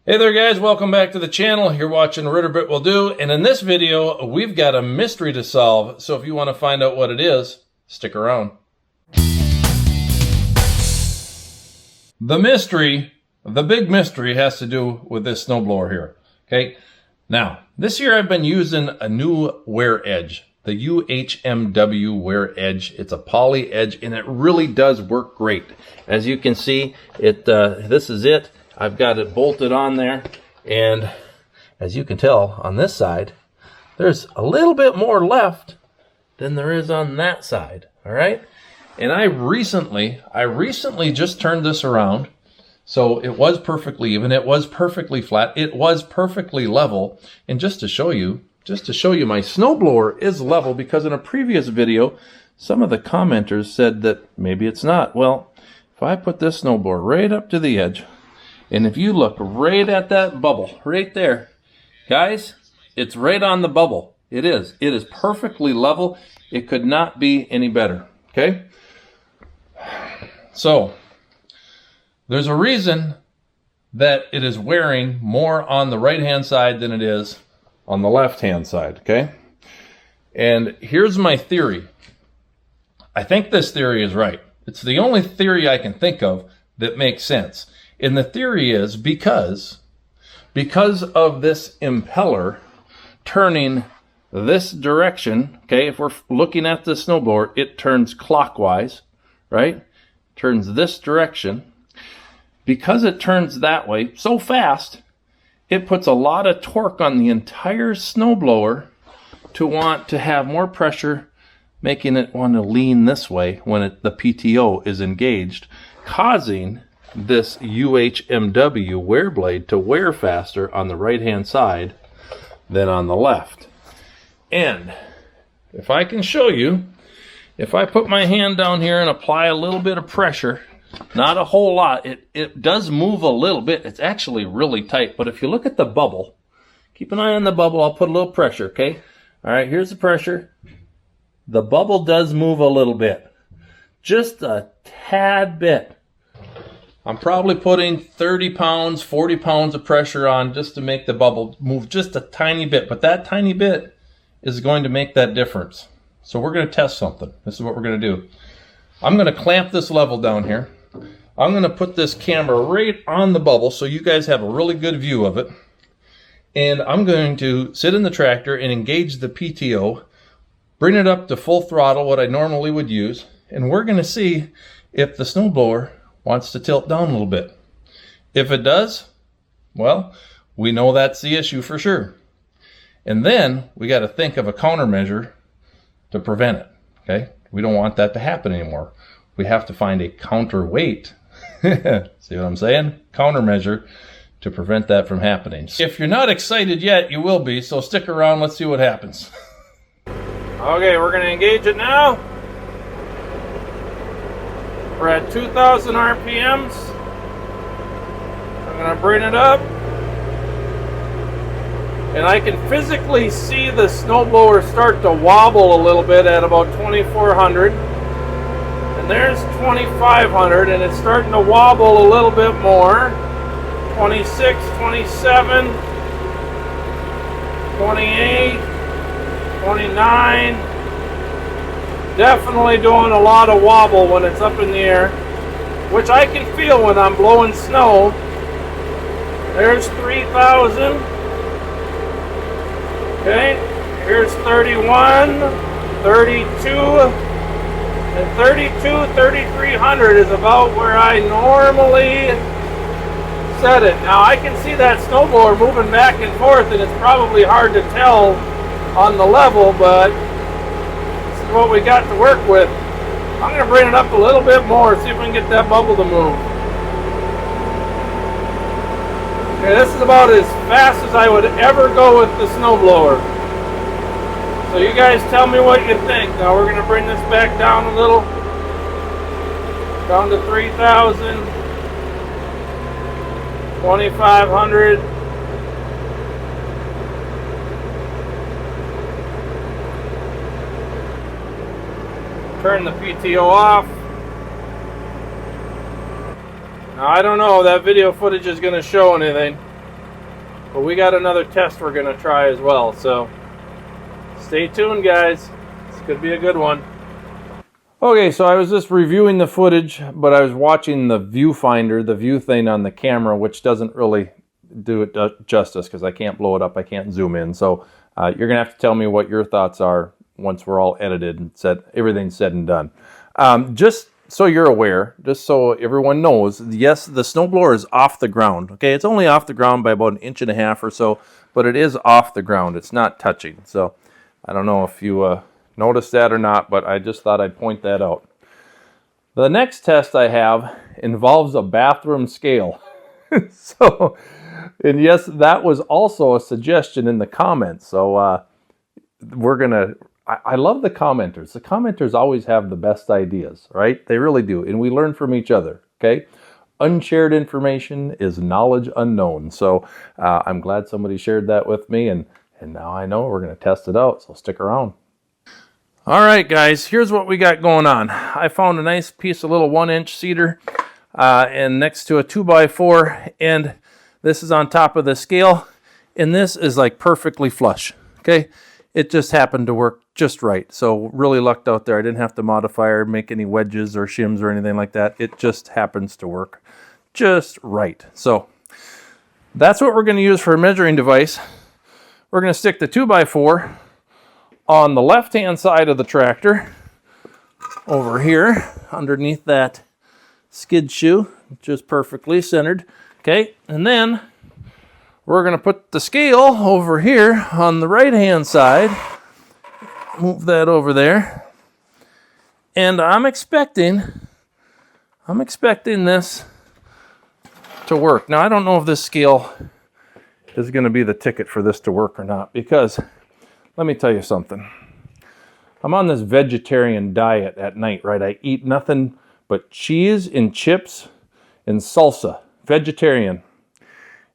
Hey there guys, welcome back to the channel. You're watching Ritter Will Do, and in this video we've got a mystery to solve, so if you want to find out what it is, stick around. The mystery, the big mystery, has to do with this snowblower here. Okay, now this year I've been using a new wear edge, the UHMW wear edge. It's a poly edge and it really does work great. As you can see, this is it. I've got it bolted on there, and as you can tell on this side, there's a little bit more left than there is on that side. All right, and I recently just turned this around, so it was perfectly even, it was perfectly flat, it was perfectly level. And just to show you my snowblower is level, because in a previous video some of the commenters said that maybe it's not. Well, if I put this snowblower right up to the edge, and if you look right at that bubble right there, guys, it's right on the bubble. It is perfectly level. It could not be any better. Okay, so there's a reason that it is wearing more on the right hand side than it is on the left hand side. Okay, and here's my theory. I think this theory is right. It's the only theory I can think of that makes sense. And the theory is because of this impeller turning this direction. Okay, if we're looking at the snowblower, it turns clockwise, right? Turns this direction. Because it turns that way so fast, it puts a lot of torque on the entire snowblower to want to have more pressure, making it want to lean this way when the PTO is engaged, causing this UHMW wear blade to wear faster on the right hand side than on the left. And if I can show you, if I put my hand down here and apply a little bit of pressure, not a whole lot, it does move a little bit. It's actually really tight, but if you look at the bubble, keep an eye on the bubble. I'll put a little pressure. Okay, all right, here's the pressure. The bubble does move a little bit, just a tad bit. I'm probably putting 30 pounds, 40 pounds of pressure on just to make the bubble move just a tiny bit. But that tiny bit is going to make that difference. So we're going to test something. This is what we're going to do. I'm going to clamp this level down here. I'm going to put this camera right on the bubble so you guys have a really good view of it. And I'm going to sit in the tractor and engage the PTO, bring it up to full throttle, what I normally would use. And we're going to see if the snowblower wants to tilt down a little bit. If it does, well, we know that's the issue for sure. And then we got to think of a countermeasure to prevent it. Okay, we don't want that to happen anymore. We have to find a counterweight. See what I'm saying? Countermeasure to prevent that from happening. If you're not excited yet, you will be, so stick around. Let's see what happens. Okay, we're going to engage it now. We're at 2,000 RPMs. I'm going to bring it up. And I can physically see the snowblower start to wobble a little bit at about 2,400. And there's 2,500, and it's starting to wobble a little bit more. 26, 27, 28, 29. Definitely doing a lot of wobble when it's up in the air, which I can feel when I'm blowing snow. There's 3,000. Okay, here's 31, 32, and 3,300 is about where I normally set it. Now I can see that snowblower moving back and forth, and it's probably hard to tell on the level, but what we got to work with. I'm going to bring it up a little bit more, see if we can get that bubble to move. Okay, this is about as fast as I would ever go with the snowblower. So you guys tell me what you think. Now we're going to bring this back down a little, down to 3,000, 2,500. Turn the PTO off. Now I don't know if that video footage is going to show anything. But we got another test we're going to try as well, so stay tuned, guys. This could be a good one. Okay, so I was just reviewing the footage, but I was watching the viewfinder, the view thing on the camera, which doesn't really do it justice because I can't blow it up, I can't zoom in. So you're going to have to tell me what your thoughts are once we're all edited and everything's said and done. Just so you're aware, just so everyone knows, yes, the snowblower is off the ground. Okay, it's only off the ground by about 1.5 inches or so, but it is off the ground. It's not touching. So I don't know if you noticed that or not, but I just thought I'd point that out. The next test I have involves a bathroom scale. So, and yes, that was also a suggestion in the comments. So we're gonna, I love the commenters. The commenters always have the best ideas, right? They really do. And we learn from each other, okay? Unshared information is knowledge unknown. So I'm glad somebody shared that with me, and now I know we're gonna test it out, so stick around. All right, guys, here's what we got going on. I found a nice piece of little 1-inch cedar and next to a 2x4, and this is on top of the scale, and this is like perfectly flush, okay? It just happened to work just right, so really lucked out there. I didn't have to modify or make any wedges or shims or anything like that. It just happens to work just right. So that's what we're going to use for a measuring device. We're going to stick the 2x4 on the left-hand side of the tractor, over here, underneath that skid shoe, just perfectly centered. Okay, and then we're going to put the scale over here on the right-hand side. Move that over there. And I'm expecting this to work. Now, I don't know if this scale is going to be the ticket for this to work or not, because let me tell you something. I'm on this vegetarian diet at night, right? I eat nothing but cheese and chips and salsa. Vegetarian.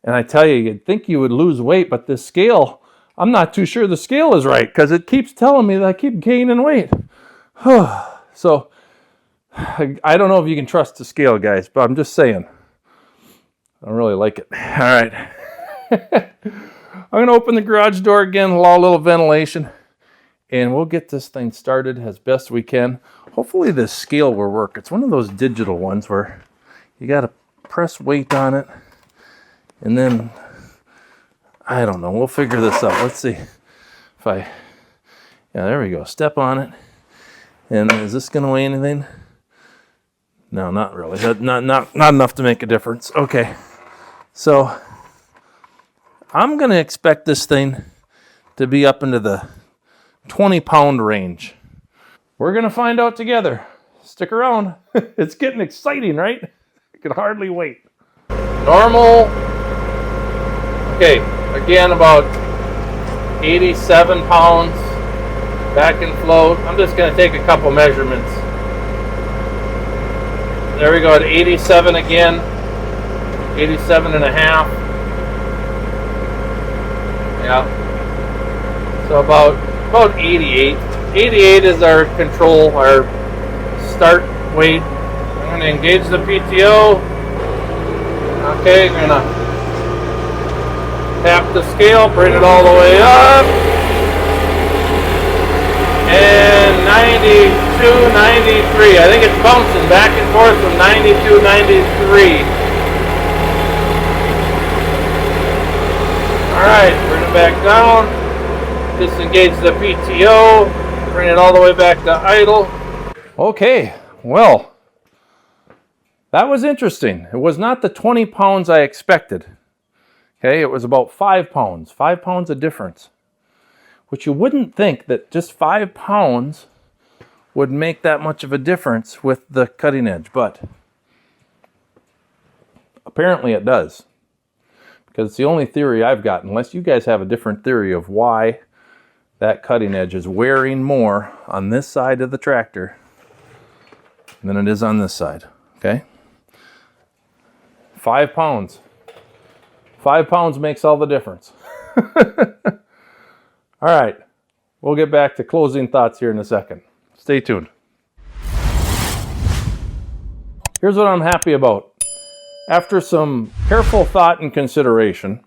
And I tell you, you'd think you would lose weight, but this scale, I'm not too sure the scale is right because it keeps telling me that I keep gaining weight. So, I don't know if you can trust the scale, guys, but I'm just saying. I don't really like it. All right. I'm going to open the garage door again, allow a little ventilation, and we'll get this thing started as best we can. Hopefully this scale will work. It's one of those digital ones where you got to press weight on it, and then, I don't know, we'll figure this out. Let's see if yeah, there we go. Step on it. And is this going to weigh anything? No, not really. Not enough to make a difference. Okay, so I'm going to expect this thing to be up into the 20-pound range. We're going to find out together. Stick around. It's getting exciting, right? I can hardly wait. Normal. Okay, again, about 87 pounds. Back and float. I'm just going to take a couple measurements. There we go at 87 again. 87 and a half. Yeah. So about 88. 88 is our control, our start weight. I'm going to engage the PTO. Okay, I'm going to tap the scale, bring it all the way up. And 92, 93. I think it's bouncing back and forth from 92, 93. Alright, bring it back down, disengage the PTO, bring it all the way back to idle. Okay, well, that was interesting. It was not the 20 pounds I expected. Okay, it was about 5 pounds. 5 pounds of difference. Which you wouldn't think that just 5 pounds would make that much of a difference with the cutting edge, but apparently it does. Because it's the only theory I've got, unless you guys have a different theory of why that cutting edge is wearing more on this side of the tractor than it is on this side, okay? 5 pounds. 5 pounds makes all the difference. All right, we'll get back to closing thoughts here in a second. Stay tuned. Here's what I'm happy about. After some careful thought and consideration,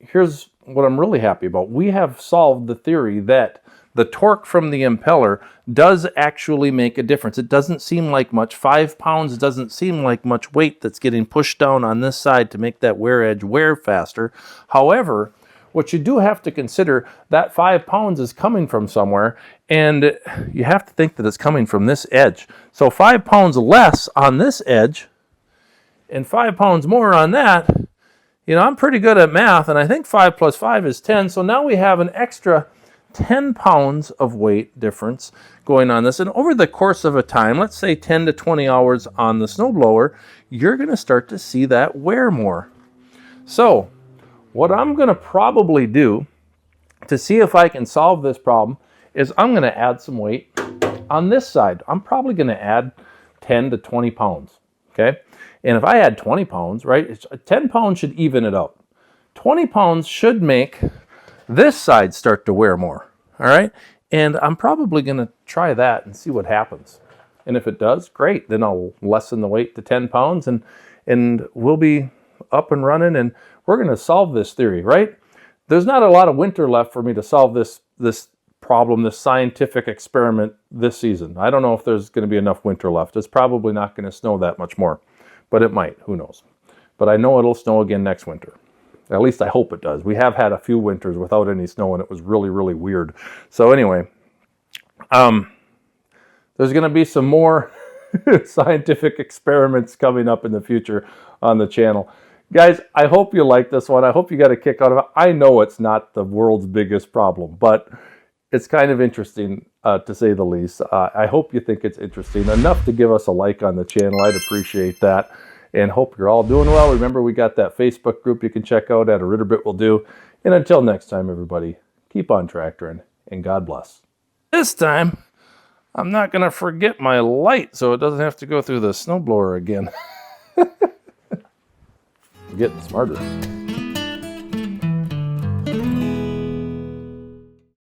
here's what I'm really happy about. We have solved the theory that the torque from the impeller does actually make a difference. It doesn't seem like much. 5 pounds doesn't seem like much weight that's getting pushed down on this side to make that wear edge wear faster. However, what you do have to consider, that 5 pounds is coming from somewhere, and you have to think that it's coming from this edge. So 5 pounds less on this edge and 5 pounds more on that, you know, I'm pretty good at math, and I think 5 plus 5 is 10. So now we have an extra 10 pounds of weight difference going on this. And over the course of a time, let's say 10 to 20 hours on the snowblower, you're going to start to see that wear more. So what I'm going to probably do to see if I can solve this problem is I'm going to add some weight on this side. I'm probably going to add 10 to 20 pounds, okay? And if I add 20 pounds, right, 10 pounds should even it out. 20 pounds should make this side start to wear more, all right? And I'm probably going to try that and see what happens. And if it does, great. Then I'll lessen the weight to 10 pounds and we'll be up and running, and we're going to solve this theory, right? There's not a lot of winter left for me to solve this problem, this scientific experiment this season. I don't know if there's going to be enough winter left. It's probably not going to snow that much more, but it might. Who knows? But I know it'll snow again next winter. At least I hope it does. We have had a few winters without any snow, and it was really, really weird. So anyway, there's going to be some more scientific experiments coming up in the future on the channel. Guys, I hope you like this one. I hope you got a kick out of it. I know it's not the world's biggest problem, but it's kind of interesting, to say the least. I hope you think it's interesting enough to give us a like on the channel. I'd appreciate that. And hope you're all doing well. Remember, we got that Facebook group you can check out at A Ritter Bit Will Do. And until next time, everybody, keep on tractoring, and God bless. This time, I'm not going to forget my light so it doesn't have to go through the snowblower again. I'm getting smarter.